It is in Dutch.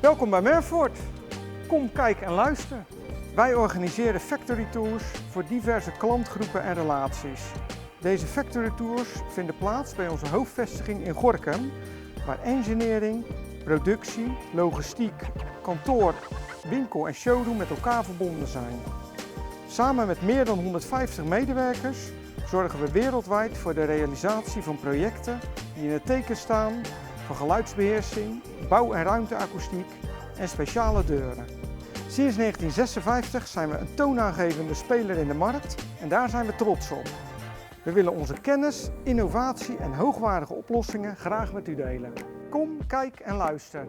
Welkom bij Merford. Kom, kijk en luister. Wij organiseren factory tours voor diverse klantgroepen en relaties. Deze factory tours vinden plaats bij onze hoofdvestiging in Gorinchem, waar engineering, productie, logistiek, kantoor, winkel en showroom met elkaar verbonden zijn. Samen met meer dan 150 medewerkers zorgen we wereldwijd voor de realisatie van projecten die in het teken staan van geluidsbeheersing, bouw- en ruimteakoestiek en speciale deuren. Sinds 1956 zijn we een toonaangevende speler in de markt en daar zijn we trots op. We willen onze kennis, innovatie en hoogwaardige oplossingen graag met u delen. Kom, kijk en luister.